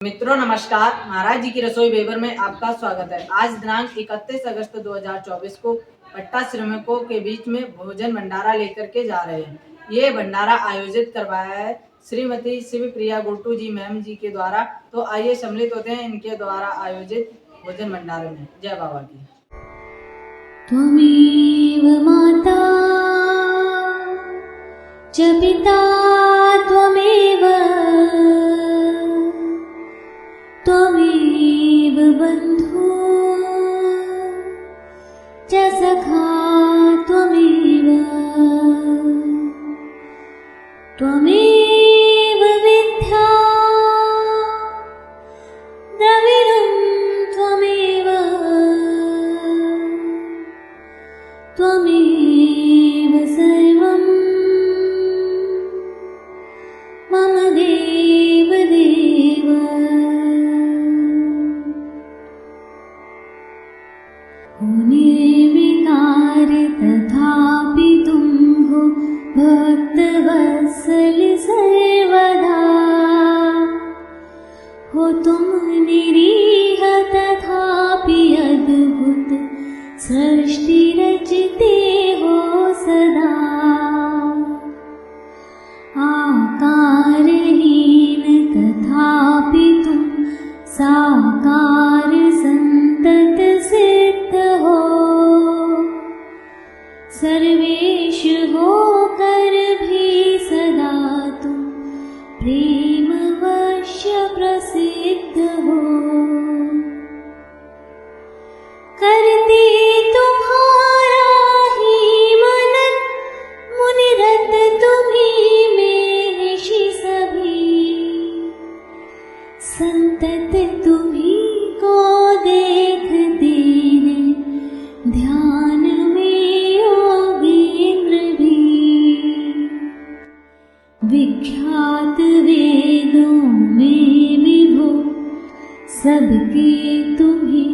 मित्रों नमस्कार। महाराज जी की रसोई बेबर में आपका स्वागत है। आज दिनांक 31 अगस्त 2024 को पट्टा श्रमिकों के बीच में भोजन भंडारा लेकर के जा रहे हैं। ये भंडारा आयोजित करवाया है श्रीमती शिवप्रिया गुट्टू जी मैम जी के द्वारा। तो आइए सम्मिलित होते हैं इनके द्वारा आयोजित भोजन भंडारे में। जय बाबा की। त्वमेव माता च पिता त्वमेव त्वमेव बन्धु च सखा त्वमेव त्वमेव विद्या द्रविणं त्वमेव त्वमेव सर्वं मम देव देव। निर्विकार तथापि तुम हो भक्तवत्सल सर्वदा, हो तुम निरीह तथापि अद्भुत सृष्टि रचते हो सदा। आकारहीन तथापि तुम साकार संतत सिद्ध हो, सर्वेश होकर भी सदा तुम प्रेमवश्य प्रसिद्ध हो। करते तुम्हारा ही मनन मुनिरत तुम्हीं में ऋषि सभी, संतत तुम्हीं को देखते हैं ध्यान में योगेंद्र भी। विख्यात वेदों में विभो सबके तुम्हीं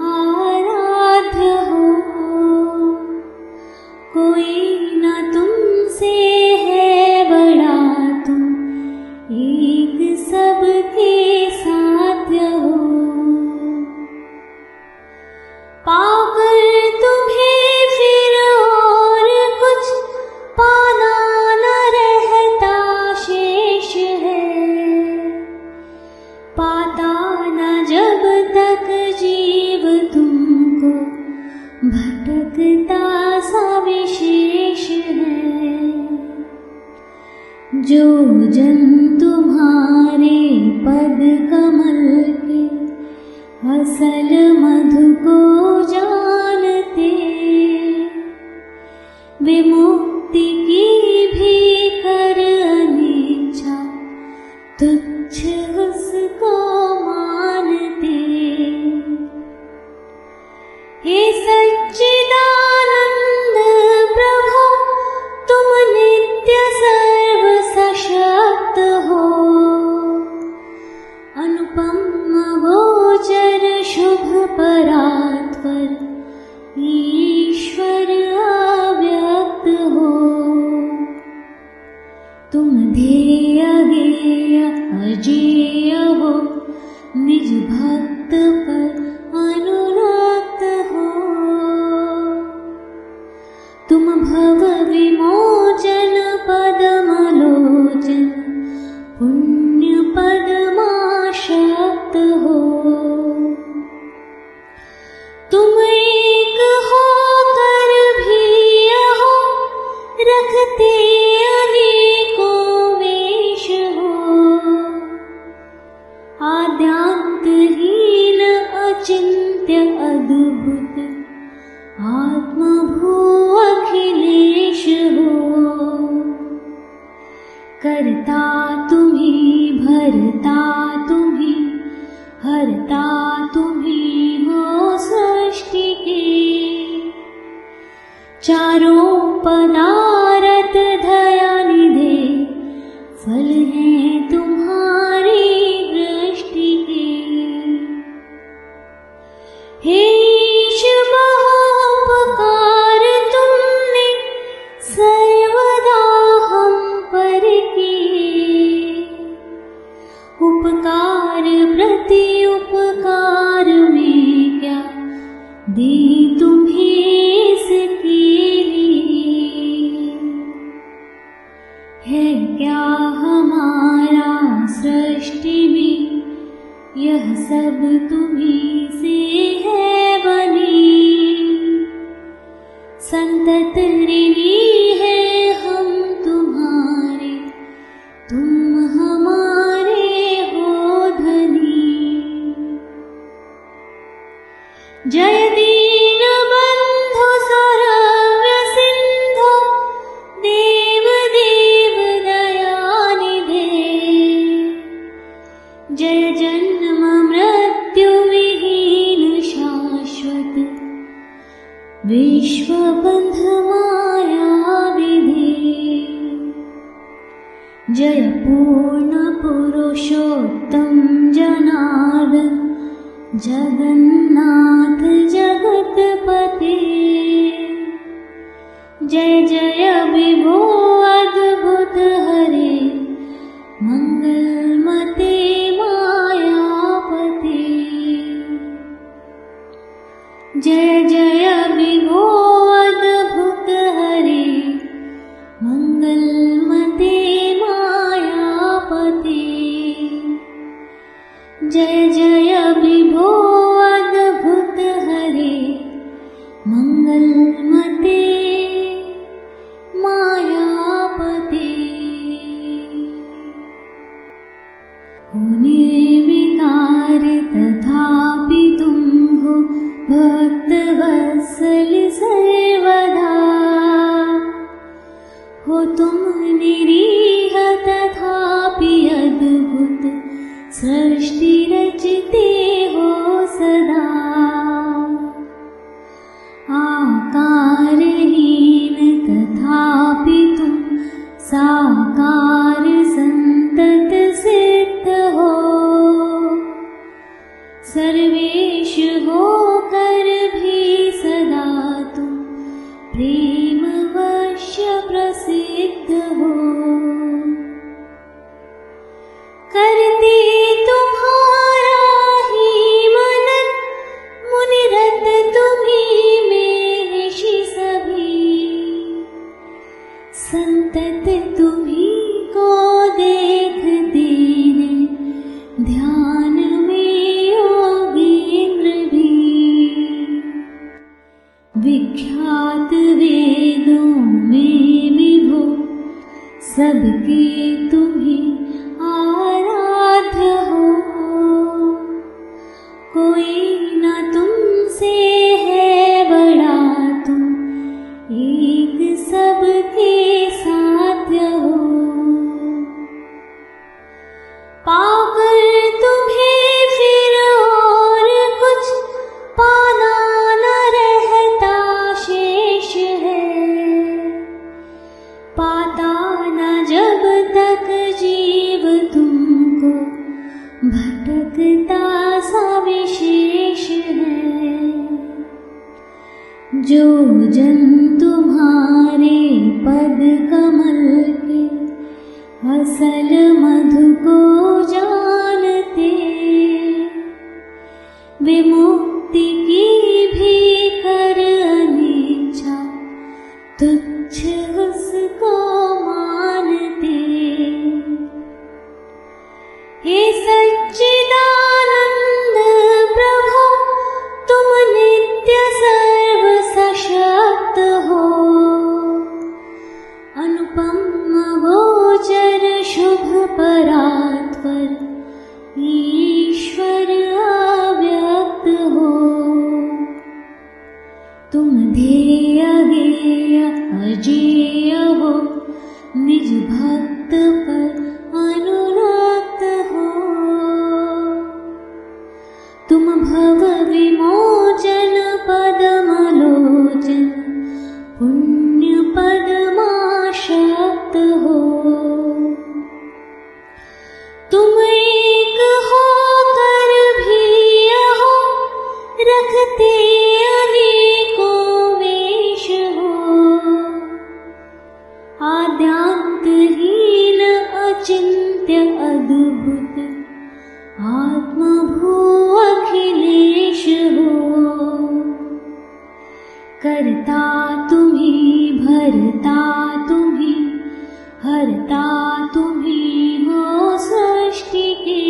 आराध्य हो, कोई न तुमसे है बड़ा, तुम एक सबके साध्य हो। पाकर तुम्हें फिर और कुछ पाना न रहता शेष है, पाता न जब तक जीव तुमको भटकता सा विशेष है। जो जन तुम्हारे पद कमल के असल मधु को जानते, विमुक्ति की भी कर अनिच्छा तुच्छ उसको मानते। हे सच्चिदानंद प्रभु तुम नित्य सर्व सशक्त हो, अनुपम गोचर शुभ परात्पर ईश्वर अव्यक्त हो। तुम ध्येय गेय अजेय हो, निज भक्त पर अनुरक्त हो। तुम भव विमोचन पदमलोचन पुण्य पदमाशक्त हो। तुम एक होकर भी हो रखते अनेकों वेश हो, आद्यांतहीन अचिंत्य अद्भुत आत्मभू अखिलेश हो। करता तुम्हीं भरता तुम्हीं हरता तुम्हीं हो सृष्टि के, चारों पदार्थ दया निधे फल हैं तुम्हारी दृष्टि के। हे ईश महोपकार तुमने सर्वदा हम पर किए, उपकार प्रति उपकार में क्या दी तुम्हें इसके लिए। है क्या हमारा सृष्टि में यह सब तुम्हीं से है बनी। संतत ऋणी है हम तुम्हारे, तुम हमारे हो धनी। जय दीन बंधु सौरव्य सिंधु, देव देव दयानिधे। जय जन्म मृत्यु विहीन शाश्वत, विश्वबंध माया विधे। जय पूर्ण पुरुषोत्तम जनार्दन, जगन्नाथ जगतपते। जय जय विभो अद्भुत हरे, मंगलमते मायापते। जय जय विभो अद्भुत हरे, मंगलमते मायापते। जय जय विभो अद्भुत हरे, मंगलमते मायापते। होने विकार तथापि तुम हो भक्त वत्सल सर्वदा। हो तुम निरीह तथापि अद्भुत, सृष्टि रचते हो सदा। आकारहीन तथापि तुम साकार संतत सिद्ध हो। सर्वेश होकर भी सदा तुम प्रेम वश्य प्रसिद्ध हो। करते तुम्हारा ही मनन, मुनिरत तुम्हीं में ऋषि सभी। संतत तुम्हीं को देखते हैं, ध्यान में योगेंद्र भी। विख्यात वेदों में विभो, सबके तुम्हीं आराध्य हो। कोई न तुमसे है बड़ा, तुम एक सबके साध्य हो। पाकर तुम्हें फिर और कुछ पाना न रहता शेष है। पाता न जब तक जीव तुमको, भटकता सा विशेष है। जो जन तुम्हारे पद कमल के असल मधु को जानते, विमुक्ति की भी कर अनिच्छा, तुच्छ उसको मानते। हे सच्चिदानंद प्रभु, तुम नित्य सर्व सशक्त हो। अनुपम गोचर शुभ परात्पर, ईश्वर अव्यक्त हो। तुम ध्येय गेय अजेय हो, निज भक्त पर अनुरक्त हो। तुम भव विमोचन पदमलोचन, पुण्य पदमाशक्त हो। तुम एक होकर भी हो, रखते अनेकों वेश हो। आद्यांतहीन अचिंत्य अद्भुत, आत्मभू अखिलेश हो। करता तुम्ही, भरता तुम्ही, हरता तुम्ही हो सृष्टि के।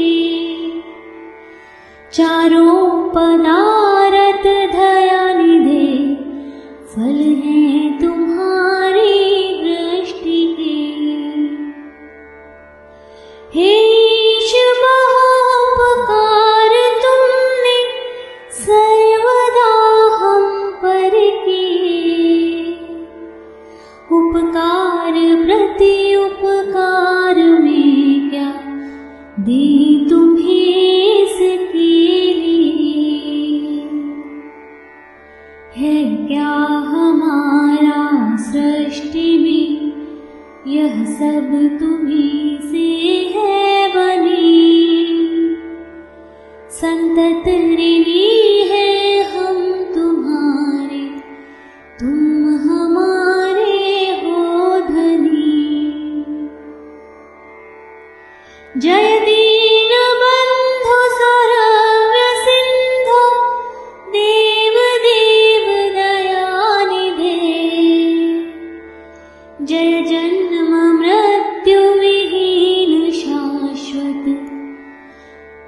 चारों पदार्थ दयानिधे फल हैं तुम्हारी दृष्टि के। हे ईश महोपकार तुमने सर्वदा हम पर किए। उपकार प्रति उपकार में क्या दी तुम्हें इसके लिए। है क्या हमारा सृष्टि में यह सब तुम्हीं से है बनी। संतत ऋणी है हम तुम्हारे, तुम हमारे हो धनी। जय दीन बंधु सौरव्य सिंधु, देव देव दयानिधे। जय जन्म मृत्यु विहीन शाश्वत,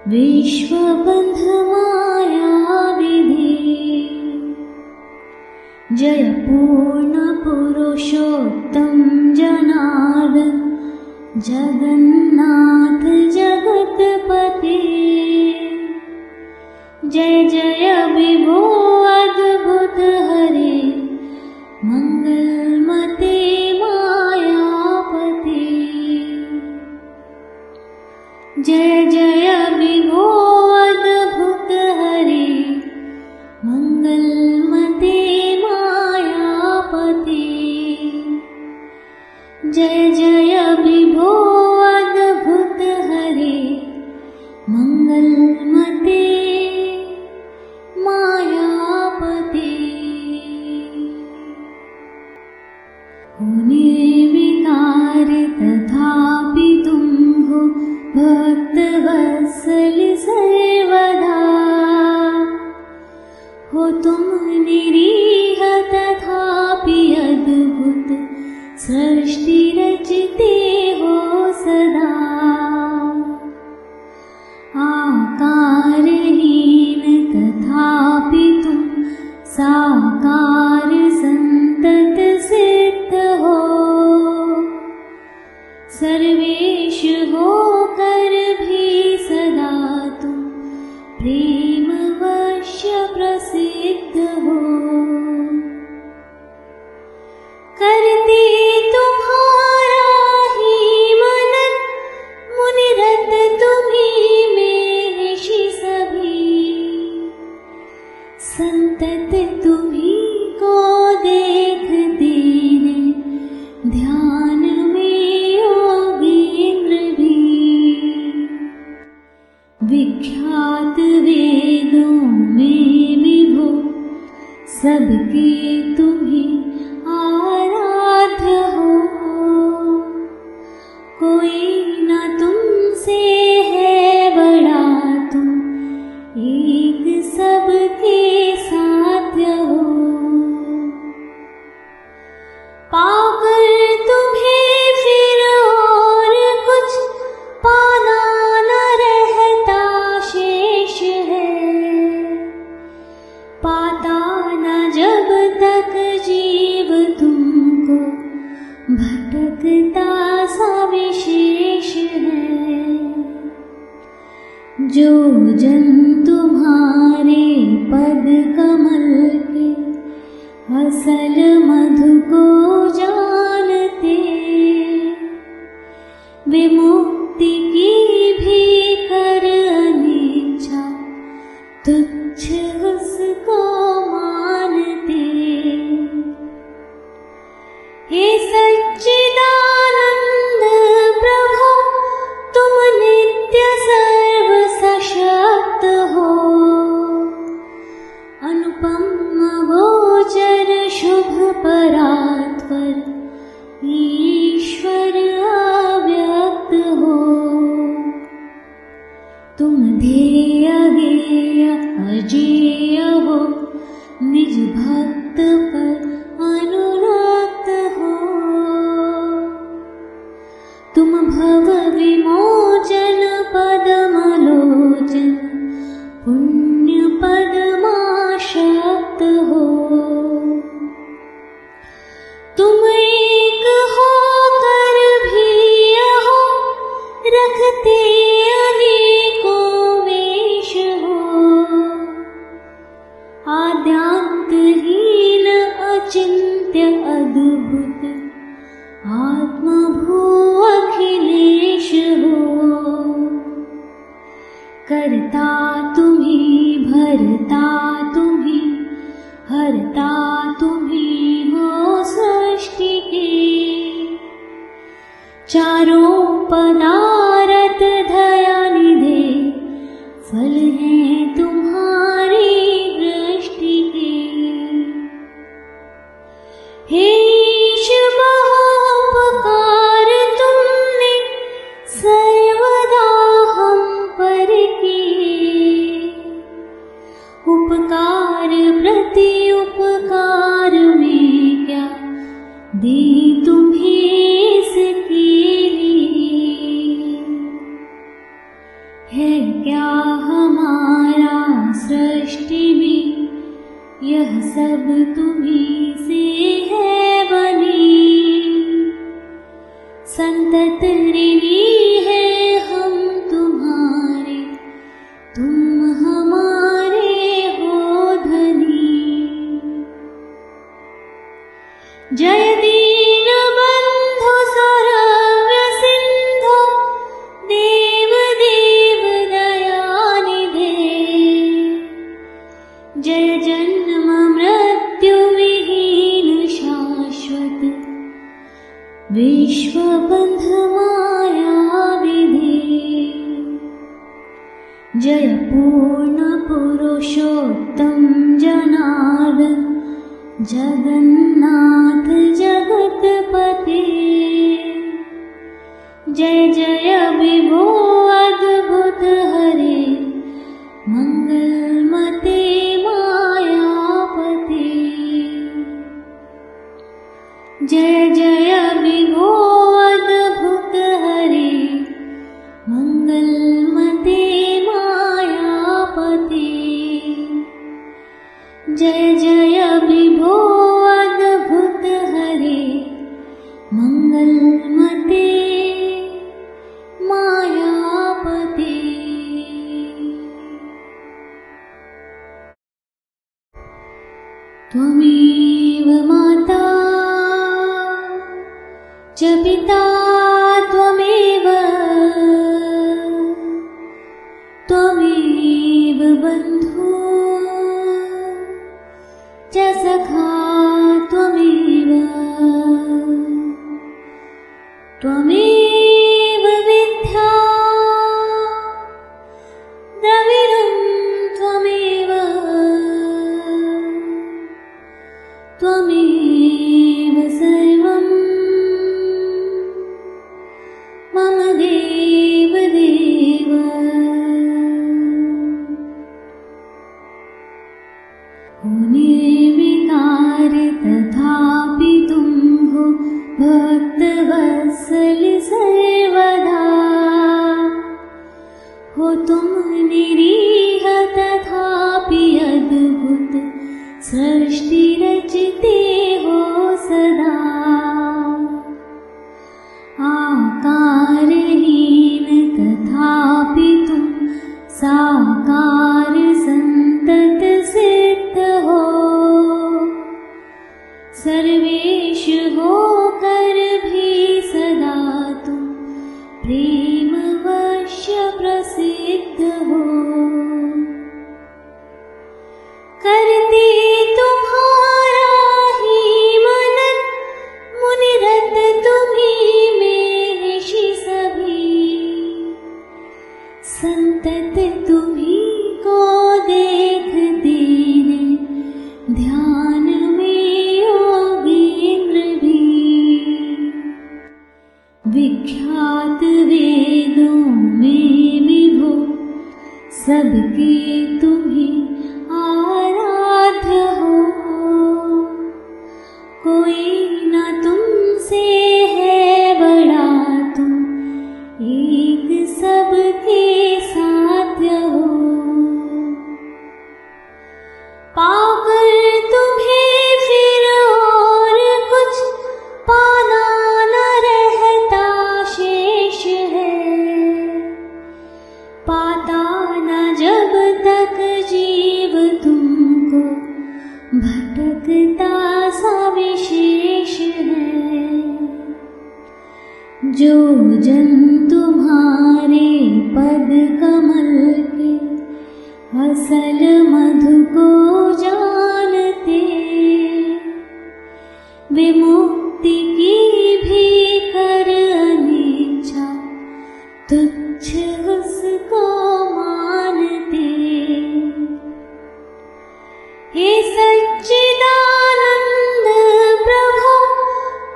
विश्व बंध माया विधे। जय पूर्ण पुरुषोत्तम जनार्दन, जगन्नाथ जगतपते। जय जय विभो अद्भुत हरे, मंगलमते मायापते। जय जय विभो अद्भुत हरे, मंगलमते मायापते। जय जय विभो अद्भुत हरे, मंगलमते मायापते। होने विकार तथापि तुम हो भक्त वत्सल सर्वदा। हो तुम निरीह तथापि अद्भुत, सृष्टि रचते हो सदा। आकारहीन तथापि तुम साकार संतत सिद्ध हो। सर्वेश होकर भी सदा तुम प्रेम वश्य प्रसिद्ध हो। करते तुम्हारा ही मनन, मुनिरत तुम्हीं में ऋषि सभी। संतत तुम्हीं को देखते हैं, ध्यान में योगेंद्र भी। विख्यात वेदों में विभो, सबके तुम्हीं आराध्य हो। कोई न तुमसे है बड़ा, तुम एक सबके साध्य हो। पाकर तुम्हें फिर और कुछ पाना न रहता शेष है। पाता न जब तक जीव तुमको, भटकता सा विशेष है। जो जन तुम्हारे पद कमल के असल मधु को जानते, विमुक्ति की भी कर अनिच्छा, तुच्छ उसको मानते। हे सच्चिदानंद प्रभु, तुम नित्य सर्व सशक्त हो। अनुपम गोचर शुभ परात्पर, ईश्वर अव्यक्त हो। अजेय हो, निज भक्त पर अनुरक्त हो। तुम भव विमोचन पदमलोचन, पुण्य पदमाशक्त हो। तुम एक हो कर भी हो, रखते अनेकों वेश हो। आद्यांतहीन अचिंत्य अद्भुत, आत्मभू अखिलेश हो। करता तुम्ही, भरता तुम्ही, हरता तुम्ही हो सृष्टि के। चारों पदार्थ दयानिधे, फल हैं तुम्हारी दृष्टि के। हे ईश बहुपकार तुमने सर्वदा हम पर किए। उपकार प्रति उपकार में क्या दी तुम्हें इसके लिए। है क्या हमारा सृष्टि में, यह सब तुम्ही से है बनी। संतत ऋणी है हम तुम्हारे, तुम हमारे हो धनी। जय दीन बंधु सौरव्य सिंधु, देव देव दयानिधे। जय जन्म मृत्यु विहीन शाश्वत, विश्वबंध माया विधे। जय पूर्ण पुरुषोत्तम जनार्दन, जगन्नाथ जगतपते। जय जय विभो अद्भुत हरे, मंगलमते मायापते। जय जय विभो अद्भुत हरे, मंगलमते मायापते। जय जय विभो अद्भुत हरे, मंगलमते मायापते। त्वमेव माता च पिता, त्वमेव त्वमेव बन्धु च सखा, त्वमेव त्वमेव विद्या द्रविणं, त्वमेव त्वमेव सर्वं मम देव देव। हो निर्विकार तथापि तुम हो भक्तवत्सल सर्वदा। हो तुम निरीह तथापि अद्भुत, सृष्टि रचते हो सदा। आकारहीन तथापि तुम साकार संतत सिद्ध हो। सर्वेश होकर भी सदा तुम प्रेम वश्य प्रसिद्ध हो। करते तुम्हारा ही मनन, मुनिरत तुम्ही में ऋषि सभी। संतत तुम्ही को देखते हैं, ध्यान में योगेंद्र भी। विख्यात वेदों में विभो, सबके तुम्ही आराध्य हो, कोई न तुमसे है बड़ा, तुम एक सबके साध्य हो। पाकर तुम्हें फिर और कुछ पाना न रहता शेष है, पाता न जब तक जीव तुमको भटकता सा विशेष है। जो जन तुम्हारे पद कमल के असल मधु को जानते, विमुक्ति की भी कर अनिच्छा तुच्छ उसको मानते। हे सच्चिदानंद प्रभु,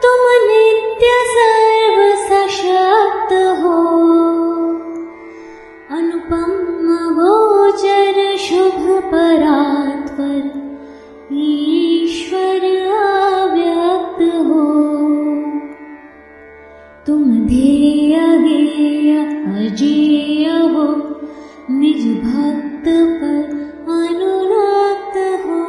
तुम नित्य सर्व सशक्त हो, अनुपम गोचर शुभ परात्पर ईश्वर अव्यक्त हो। तुम ध्येय गेय अजेय हो, निज भक्त पर अनुरक्त हो।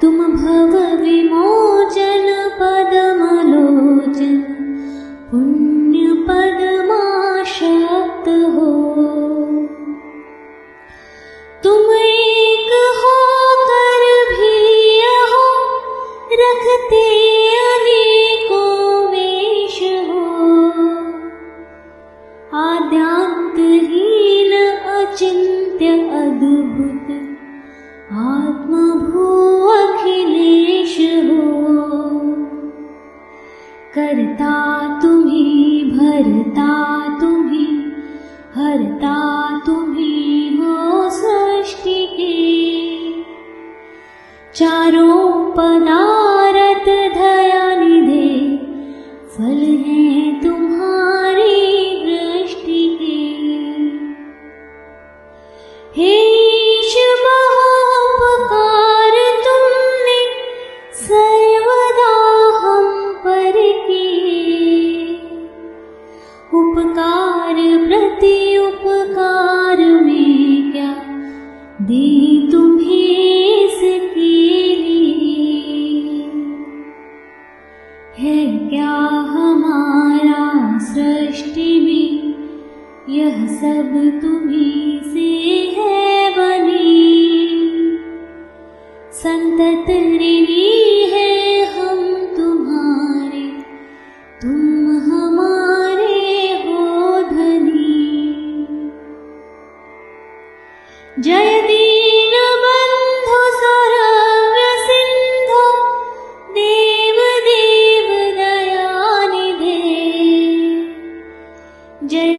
तुम भव विमोचन पदमलोचन पुण्य पदमाशक्त हो। तुम एक होकर भी हो, रखते अनेकों वेश हो। आद्यांतहीन अचिंत्य अद्भुत आत्मभू अखिलेश हो। करता तुम्ही, भरता तुम्ही, हरता तुम्ही हो सृष्टि के। चारों पदार्थ दया निधे, फल हैं तुम्हारी दृष्टि के। हे ईश महोपकार तुमने सर्वदा हम पर किए। उपकार प्रति उपकार में क्या दी तुम्हें इसके लिए। है क्या हमारा सृष्टि में, यह सब तुम्हीं से है बनी। संतत ऋणी है हम तुम्हारे, तुम हमारे हो धनी। जय